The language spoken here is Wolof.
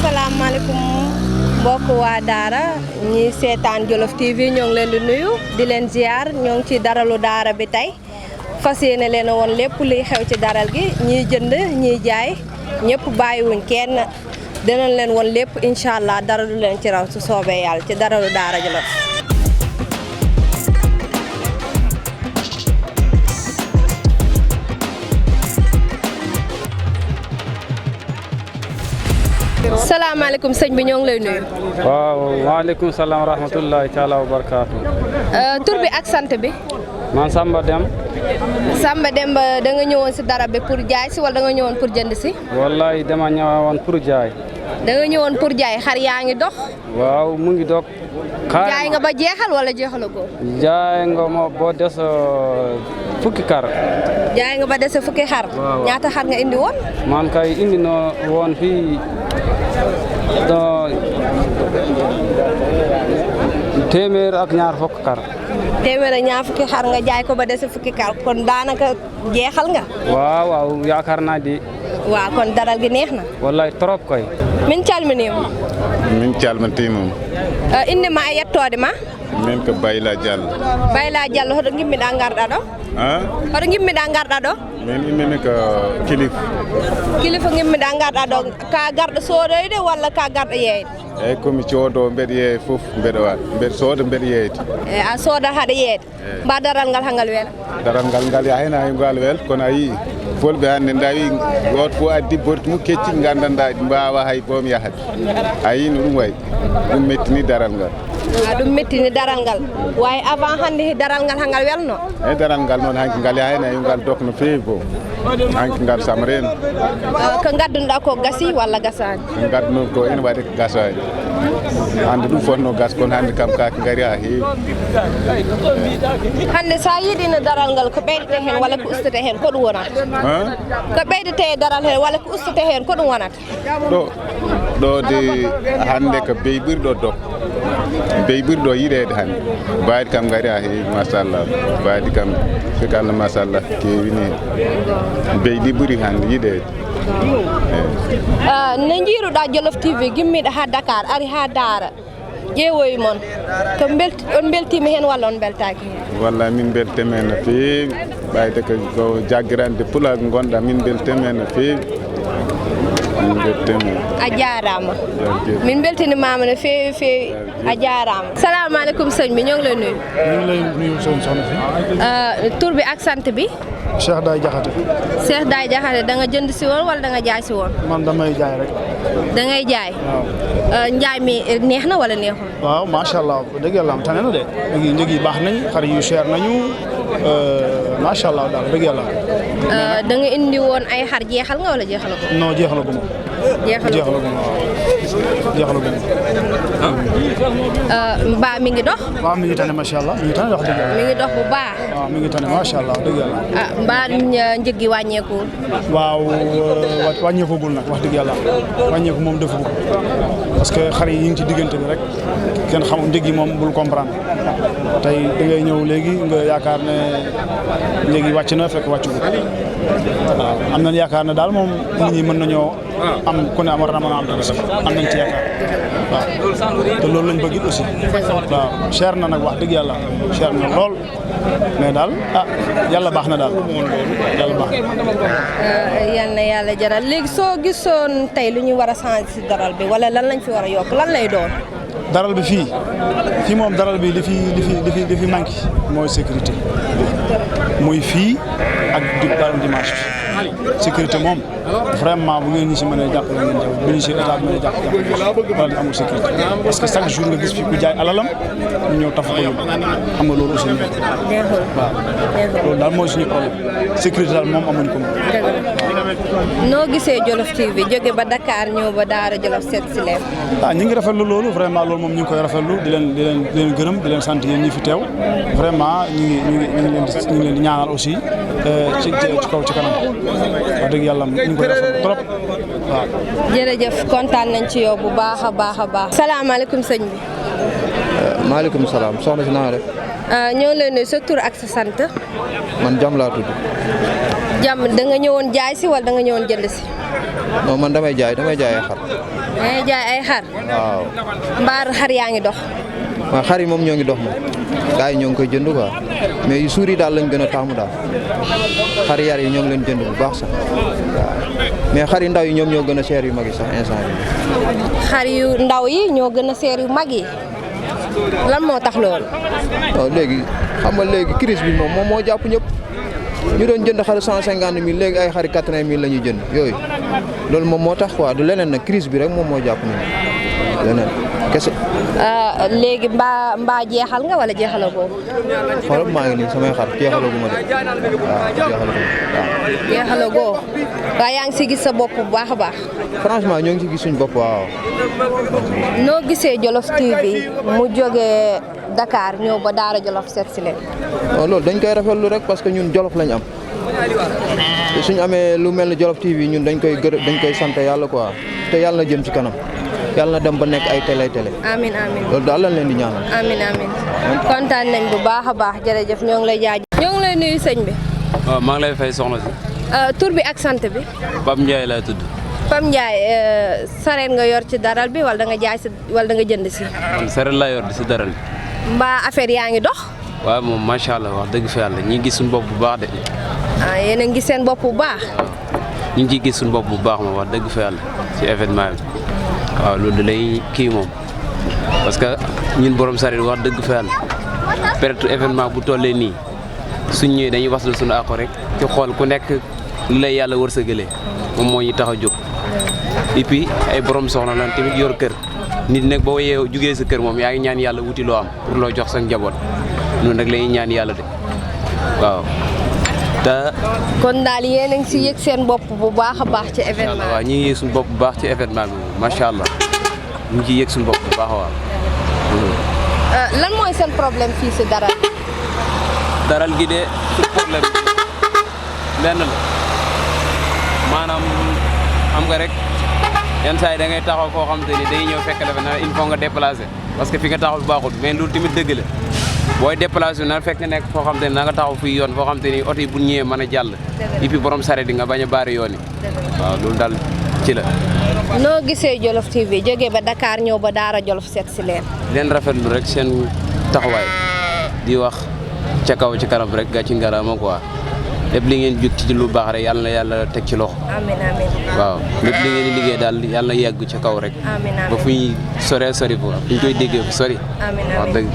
asalaamaaleykum mbokk waa Daara ñi seetaan Jolof TV ñoo ngi leen di nuyu di leen ziar ñoo ngi ci daralu Daara bi tey fas yéene leen woon lépp luy xew ci daral gi ñiy jënd ñiy jaay ñëpp bàyyiwuñ kenn dinañ leen woon lépp incha allah dara du leen ci raw su soobee yàlla ci daralu Daara Jolof. salaamaaleykum sëñ bi ñoo ngi lay nuyu. waaw waaleykum salaam wa rahmatullahi taala wa barakaatu. tur bi ak sant bi. man Samba Dem. Samba Dem da nga ñëwoon si dara bi pour jaay si wala da nga ñëwoon pour jënd si. wallahi dama ñëwoon pour jaay. da nga ñëwoon pour jaay xar yaa ngi dox. waaw mu ngi dox. jaay nga ba jeexal wala jeexalagoo. jaay nga ma boo des fukki xar. jaay nga ba dese fukki xar. ñaata xar nga indi woon. man kay indi no woon fii téeméer ak ñaar fukki xar. téeméer ak ñaar fukki xar nga jaay ko ba dese fukki xar kon daanaka jeexal nga. waaw waaw yaakaar naa di. waaw kon daral gi neex na. wallahi trop koy. min calminima. min calmintima. inde ma e yettode ma. min ko Bayla Diallo. Bayla Diallo hoɗo gimmiɗa garɗa ɗo. hoɗo gimmiɗa garɗa ɗo. min innemi ko Kilifa. Kilifa gimmiɗa garɗa ɗo ka garɗo sodoyde walla ka garɗo yeyde. eyyi komi coodowo mbeɗa yeeya fof mbeɗa waɗa mbeɗa sooda mbeɗa yeyde. eyyi a soodat haɗa yeyde. mba daral ngal hangal weela. daral ngal ya hen hay ngal wel kono a yii fulɓe hannde dawi goto fof addi borti mum kecci gandanɗa mbawa hay boom yahade a yii no ɗum wayi ɗum mettini daral ngal. ɗum mettini daral ngal wawi avant hannde daral ngal hangal welno. eyyi daral ngal noon hanki ngal ya hen hay ngal dok no fewi bo hanki ngal samreno. ko gaddunoɗa ko gasi walla gasani. ko gadduno ko ene waɗi ko gasani hande ɗum fotno gas kono hande kam kake gaari ha heewi. hande sa yiiɗino daral ngal ko ɓeydete hen walla ko ustete hen ko ɗum wonata. ko ɓeydete e daral hen walla ko ustete hen ko ɗum wonata. ɗo de hande ko beyi ɓuuri ɗo dok beyi ɓuuri ɗo yiɗede hande mbaadi kam gaari ha heewi machallah mbaadi kam siko Allah machallah kewini beyi ɗi ɓuuri hande yiɗede. no jiiruɗa Jolof TV gimmiɗo ha Dakar ari ha Daara ƴeewoyi moon ko on beltima hen walla on beltaki hen. walla min beltema hen no feewi ɓayde ko jaggirande pulaar gonɗa min beltema hen no feewi min beltema. a jarama min beltinimama no feewi feewi a jarama. salaamaaleykum sëñ bi ñoo ngi lay nuyu. ñu ngi lay nuyu soxna si. tur bi ak sant bi. Cheikh Daye Diakhaté. Cheikh Daye Diakhaté da nga jënd si woon wala da nga jaay si woon. man damay jaay rek. da ngay jaay. waaw njaay mi neex na wala neexul. waaw macha allah dëgg yàlla am tane na de léegi njëg yi baax nañ xar yu cher nañu macha allah daal dëgg yàlla. da nga indi woon ay xar jeexal nga wala jeexal ko. non jeexalaguma. jeexalaguma waaw jeexalaguma. mbaa mi ngi dox. waaw mi ngi tane macha allah mi ngi tane wax dëgg yàlla. mi ngi dox bu baax. waaw mi ngi tane macha allah dëgg yàlla. mbaa njëg gi wàññeekuwul. waaw wàññeekugul nag wax dëgg yàlla wàññeeku moom defagul parce que xar yi ngi ci diggante bi rek kenn xamul njëg yi moom bul comprendre tey da ngay ñëw léegi nga yaakaar ne léegi wàcc na fekk wàccugul waaw am nañ yaakaar ne daal moom nit ñi mën nañoo am ku ne war na mën a am tamit am nañ ci yaakaar waaw te loolu lañ bëgg aussi waaw cher na nag wax dëgg yàlla cher na lool mais daal yàlla baax na daal yàlla baax na. yal na yàlla jaral léegi soo gisoon tey lu ñu war a changer si daral bi wala lan lañ fi war a yokk lan lay doon. daral bi fii moom daral bi li fi manqué mooy sécurité muy fii ak daral dimanche bi sécurité moom vraiment bu ngeen ñu si mën a jàppale ngeen jàpp bu ñu si état bi mën a jàpp wala di amul sécurité parce que chaque jour nga gis fi ku jaay alalam ñu ñëw taf ko yóbbu xam nga loolu aussi ñu waaw loolu daal mooy suñu problème sécurité daal moom amuñ ko moom. noo gisee Jolof TV jóge ba Dakar ñëw ba Daara Jolof seet si leen. ñu ngi rafetlu loolu vraiment loolu moom ñu ngi koy rafetlu di leen gërëm di leen sant yéen ñi fi teew vraiment ñu ngi leen di ñaanal aussi ci kaw ci kanam wax dëgg yàlla ñu ngi koy rafetlu trop waaw. jërëjëf kontaan nañ ci yow bu baax a baax a baax. salaamaaleykum sëñ bi. maaleykum salaam soxna si naa def. ñoo ngi lay nuyu sa tur ak sa sant. man Jam laa tudd. jàmm da nga ñëwoon jaay si wala da nga ñëwoon jënd si. non man damay jaay ay xar. dangay jaay ay xar. waaw. mbaar xar yaa ngi dox. waaw xar yi moom ñoo ngi dox moom gars yi ñoo ngi koy jënd quoi mais yu suur yi daal lañ gën a taamu daal xar yar yi ñoo ngi leen jënd bu baax sax waaw mais xar yu ndaw yi ñoom ñoo gën a seer yu mag yi sax instant yi. xar yu ndaw yi ñoo gën a seer yu mag yi lan moo tax loolu. waaw léegi xam nga léegi crise bi moom moo jàpp ñëpp ñu doon jënd xar 150 000 léegi ay xari 80 000 la ñuy jënd yooyu loolu moom moo tax quoi du leneen nag crise bi rek moom moo jàpp ñun leneen kese. léegi mbaa jeexal nga wala jeexaloo ko. xoolal maa ngi nii samay xar jeexaloo gu ma de waaw jeexaloo gu waaw. jeexaloo ko waaye yaa ngi si gis sa bopp bu baax a baax. franchement ñoo ngi si gis suñu bopp waaw. noo gisee Jolof TV mu jógee Dakar ñëw ba Daara Jolof seet si leen. loolu dañ koy rafetlu rek parce que ñun Jolof lañ am te suñu amee lu mel ni Jolof TV ñun dañ koy sant yàlla quoi te yàlla na jëm ci kanam yàlla na dem ba nekk ay télé. amiin amiin loolu daal lañ leen di ñaanal. amiin kontaan nañ bu baax a baax jërëjëf ñoo ngi lay jaajëf. ñoo ngi lay nuyu sëñ bi. waaw maa ngi lay fay soxna si. tur bi ak sant bi. Pape Ndiaye laa tudd. Pape Ndiaye sareet nga yor ci daral bi wala da nga jaay si wala da nga jënd si. man sareet laa yor di si daral bi. mbaa affaire yaa ngi dox. waaw moom macha allah wax dëgg fa yàlla ñi ngi gis suñu bopp bu baax de. yéen a ngi gis seen bopp bu baax. ñu ngi ciy gis suñu bopp bu baax moom wax dëgg fa yàlla ci événement bi waaw loolu lay kii moom parce que ñun borom sareet wax dëgg fa yàlla période événement bu tollee nii suñ ñëwee dañuy waslu suñu àqu rek ci xool ku nekk li lay yàlla wërsëgalee moom moo ñu tax a jóg et puis ay borom soxna lan tamit yor kër nit nag boo jugee sa kër moom yaa ngi ñaan yàlla wuti loo am pour loo jox sa njaboot noonu nag la ñuy ñaan yàlla de waaw. kon daal yéen a ngi si yëg seen bopp bu baax a baax ci événement bi. waaw ñu ngi yëg suñu bopp bu baax ci événement bi macha allah ñu ngi ciy yëg suñu bopp bu baax waaw. lan mooy seen problème fii si daral. daral gi de suñu problème lenn la maanaam xam nga rek yenn saa yi da ngay taxaw foo xam te ni day ñëw fekk la fa na il faut nga déplacer parce que fi nga taxaw baaxul mais loolu tamit dëgg la. booy déplacé na fekk nekk foo xam te ni na nga taxaw fii yoon foo xam te ni oto yi bu ñëwee mën a jàll et puis borom sareet di nga bañ a baari yoon yi waaw loolu daal ci la. noo gisee Jolof TV jógee ba Dakar ñëw ba Daara Jolof seet si leen. leen rafetlu rek seen taxawaay di wax ca kaw ci kanam rek gàcci ngaraama quoi lépp li ngeen jug ci lu baax rek yàlla na yàlla teg ci loxo. amiin amiin. waaw lépp li ngeen di liggéey daal yàlla na yegg ca kaw rek. amiin amiin ba fu ñuy soree sori fu ñu koy déggee fu sori. amiin wax dëgg.